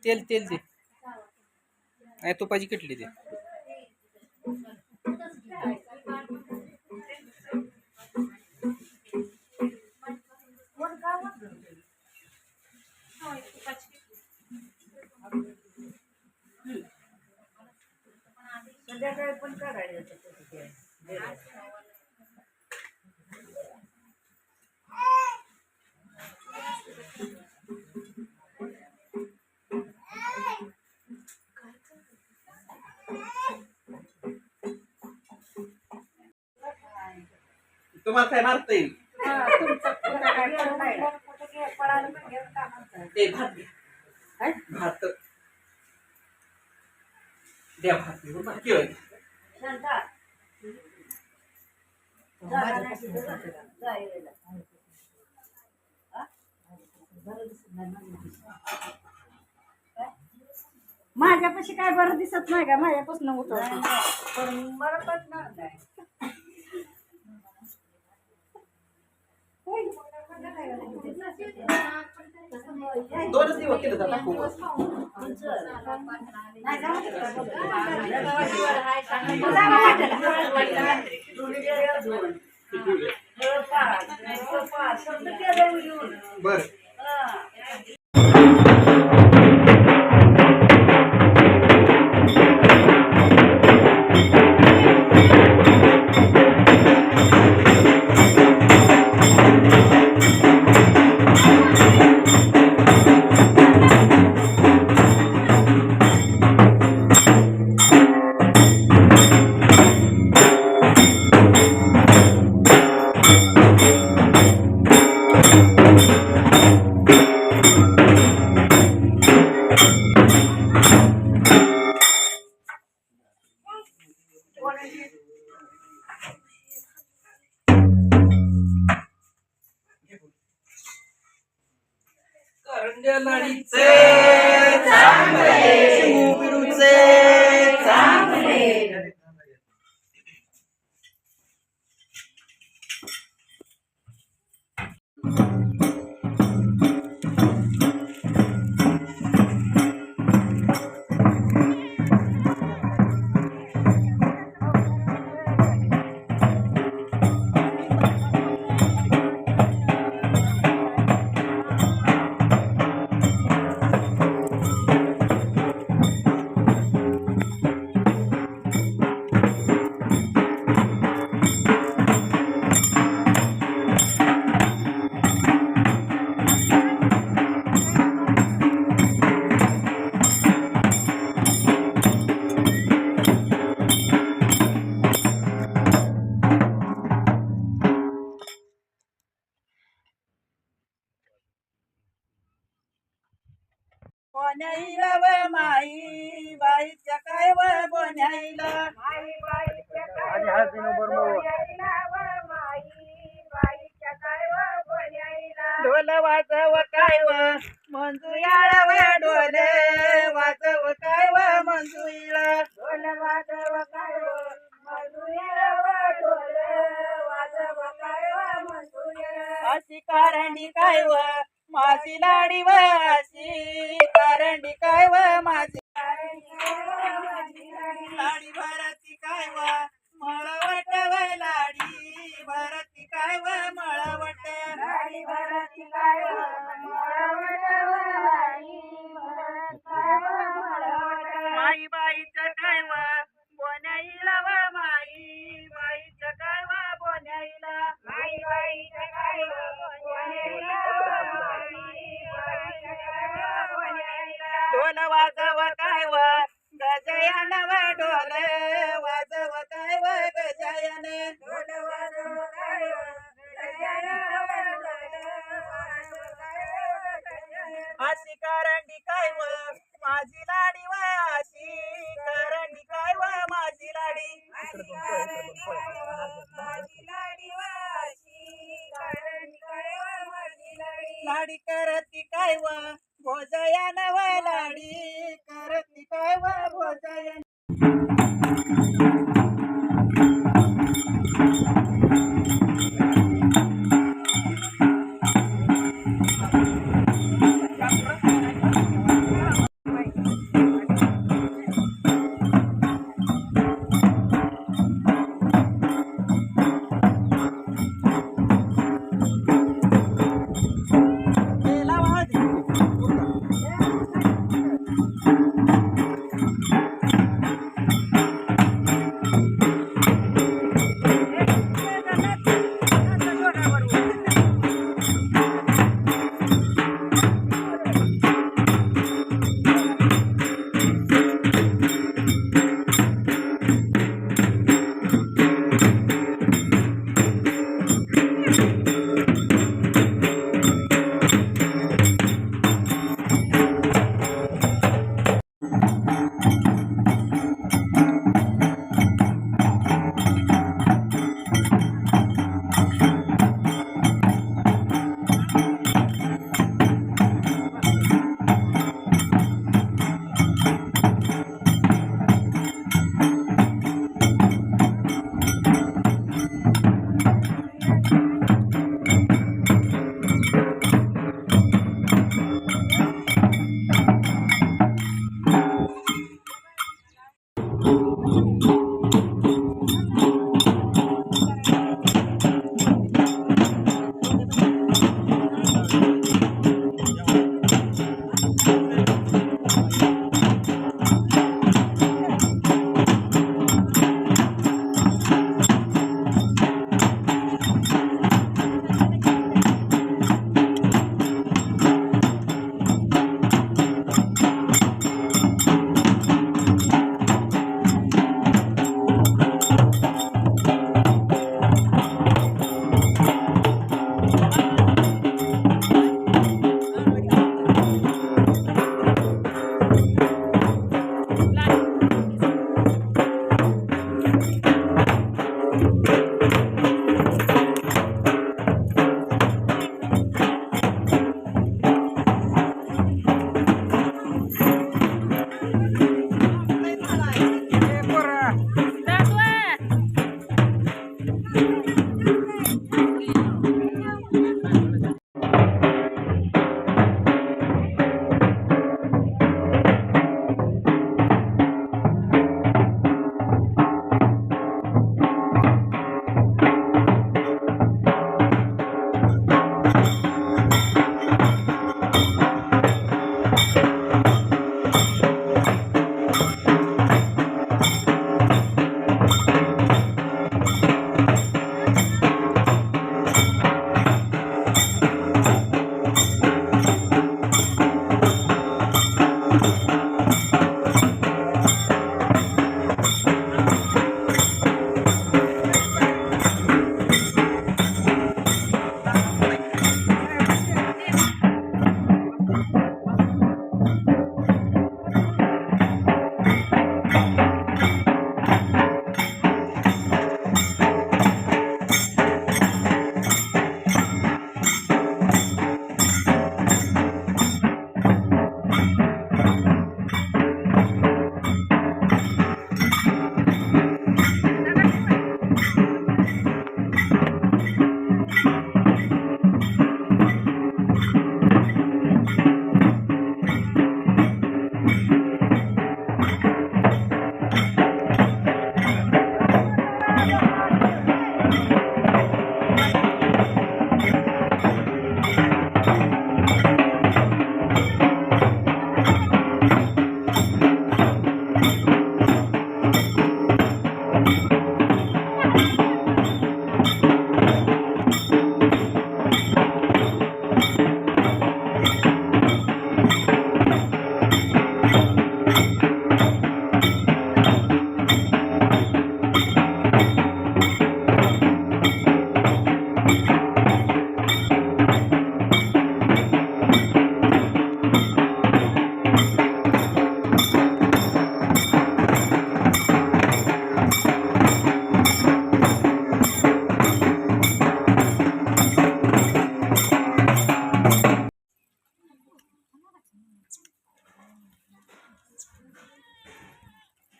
तेल तेल दे. नाही तुपाची किटली दे. संध्याकाळी पण करायचं. तुम्हाला काय मारता येईल ते भात भात द्या भात माझ्यापाशी काय बरं दिसत नाही का माझ्यापासून उठवत पण मला पटणार नाही. दोनच दिवस केलं जातं खूप बर. करंड्या लाडीचे चांगले शिवबिरूचे चांगले. बोन्याईला व माई बाईच्या काय व बोन्याईला माई बाईच्या काय ढोल वाजव काय व मंजुयाळ व ढोल वाजव काय व मंजुयाळ ढोल वाजव काय व मंजुयाळ व ढोल वाजव काय व मंजुयाळ. अशी कारंडी काय व माझी लाडी व अशी कारंडी काय व माझी लाडी भरती काय व मळवट व लाडी भरती काय व मळवट लाडी भरती काय व मळवट व लाडी काय व मळवट. माई बाईचं काय व बोन्याईला व माई बाईचं काय व बोन्याईला माई बाईचं काय व बोन्याईला ढोल वाजव काय व गजयान व ढोल वाजव काय व गजायन ढोल वाजव काय व गजायन व ढोल वाजव काय व गजायन. अशी कारंडी काय व माझी लाडी व अशी कारंडी काय व माझी लाडी माझी लाडी व अशी कारंडी काय व माझी लाडी. लाडी करती काय व भोजयान व लाडी करती काय व भोजयान.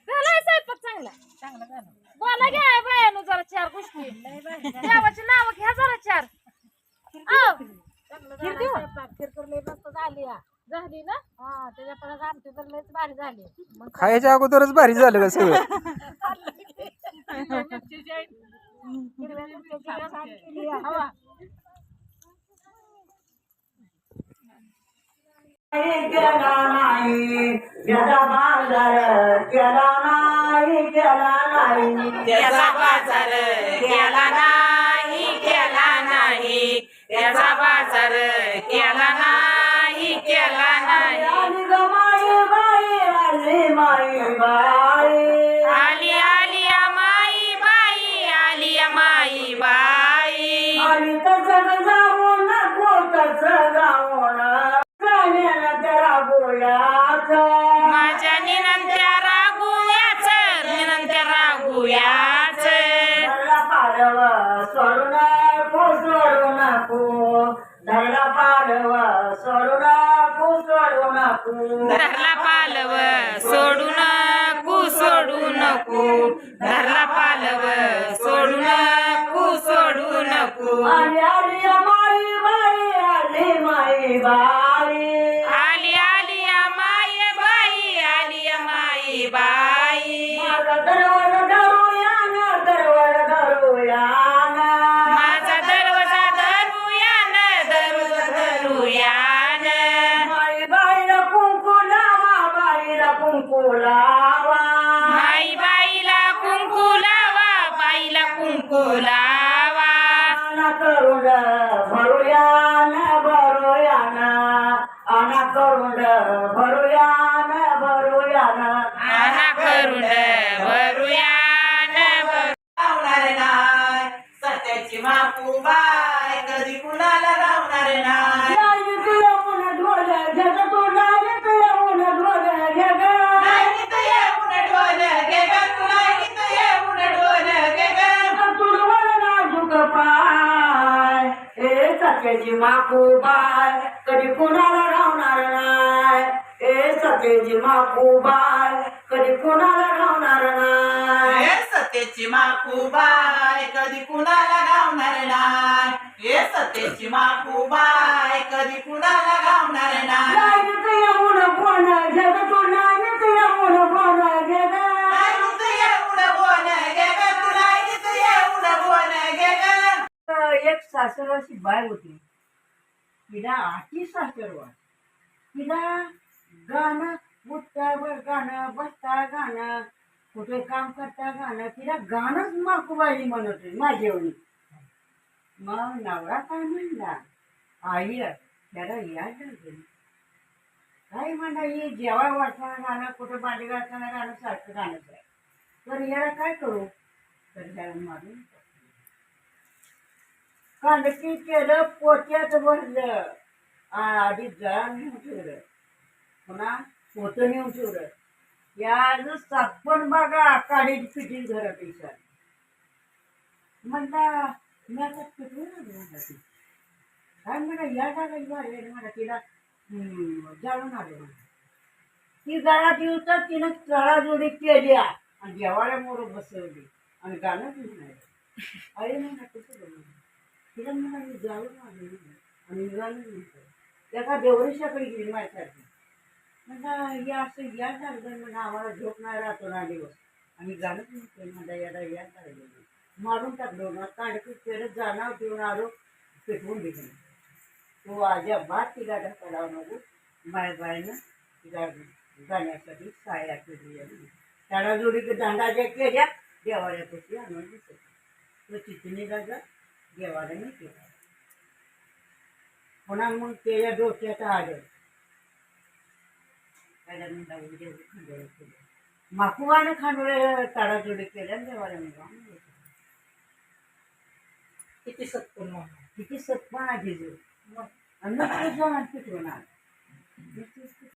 झालाय स्वयंपाक चांगला बोला घ्या बायानो जरा चार गोष्टी देवाची नाव घ्या जरा चार झाली ना हा त्याच्यापर्यंत आमची तर लयच भारी झाली मग खायच्या अगोदरच भारी झालं का सगळं केला नाही त्याचा बाजार केला नाही केला नाही त्याचा बाजार केला नाही केला नाही त्याचा बाजार केला नाही केला नाही आली ग माई बाई आली माई बाई आली आली माई बाई आली माई बाई आली तसं जाऊ नको तसं जाऊ ना त्याला बोलाच माझ्या निनंत्या रागुयाच निनंत्या रागुयाच धरला पालव सोडू नको सोडू नको धरला पालव सोडू नको सोडू नको धरला पालव सोडू नको सोडू नको धरला पालव सोडू नको सोडू नको आली आली माई बाई आली माई बाई आली आली माई बाई आली माई बाई माझा दरवाजा धरूया ना दरवाजा धरूया ना माझा दरवाजा धरूयान दरवाजा धरूयान माई बाईला कुंकू लावा बाईला कुंकू लावा माई बाईला कुंकू लावा बाईला कुंकू लावा आना करून भरूया ना भरूया ना आना करून भरूया ना भरूया ना आना करुंड भरूयान राहणार नाही सत्याची माकू बाय कधी कुणाला राहणार नाही सत्याची माकू बाय कधी कुणाला राहणार नाही ए सत्याची माकू बाय कधी कुणाला राहणार नाही सत्तेची माकूबाय कधी कुणाला गावणार नाही हे सत्तेची माकूबाय कधी कुणाला गावणार नाही लाईनीत येऊन कोण जग तू लाईनीत येऊन कोण जग लाईनीत येऊन बोल गे ग, तू लाईनीत येऊन बोल गे ग. एक सासर अशी बाय होती तिला आठी सासरवा तिला गाणं उठता गाणं बसता गाणं कुठे काम करता गाणं तिला गाणंच माकूबाई म्हणत होती माझ्यावरी मग नवरा काय म्हणला आई त्याला याद गेली काही म्हणा ही जेवाय वाटताना गाणं कुठं भांडी घालताना गाणं सारखं गाणंच आहे तर याला काय करू तर ह्याला मारून कांडकी केलं पोत्यात भरलं आधी जळा नेऊन ठेवलं पुन्हा पोतं नेऊन ठेवलं या सातपण बागा काढीची पिठी घरात विचार म्हणता मी आता पिठवून म्हणता ती काय म्हणा या जागा वाढले म्हणा तिला जाळून आले म्हणा ती घरात येऊ तर तिनं चळाजोडी केल्या आणि जेवायला मोर बसवली आणि गाणं म्हणायला आई म्हणा कसं बनवलं तिला म्हणा मी जाळून आले आणि गाणं म्हणतो एका देवरेशाकडे गेली माझ्यासारखी म्हणा या असं या झालं म्हणा आम्हाला झोप नाही राहतो ना दिवस आणि गाणं म्हणतोय म्हणा याला या झालं मारून टाकलो ना कांडकी केलं जाणार देऊन आलो पेटवून दिलं तो अजिबात तिला ढका लावू नको बायनं तिला जाण्यासाठी साया केली त्याला जोडी दांडाच्या केल्या देवाऱ्यापाशी आणून दिसत तो चिचणी जागा देवाऱ्याने केला पुन्हा मग त्याच्या डोक्याचं आलं त्याला मी लावून जेवढी खांडोळ्या केल्या माकुवानं खांडोळ्या ताडाजोडी केल्या देवाऱ्याने जाऊन किती सत्पन्न किती सत्पणा झिजू आणि मग पिठवणार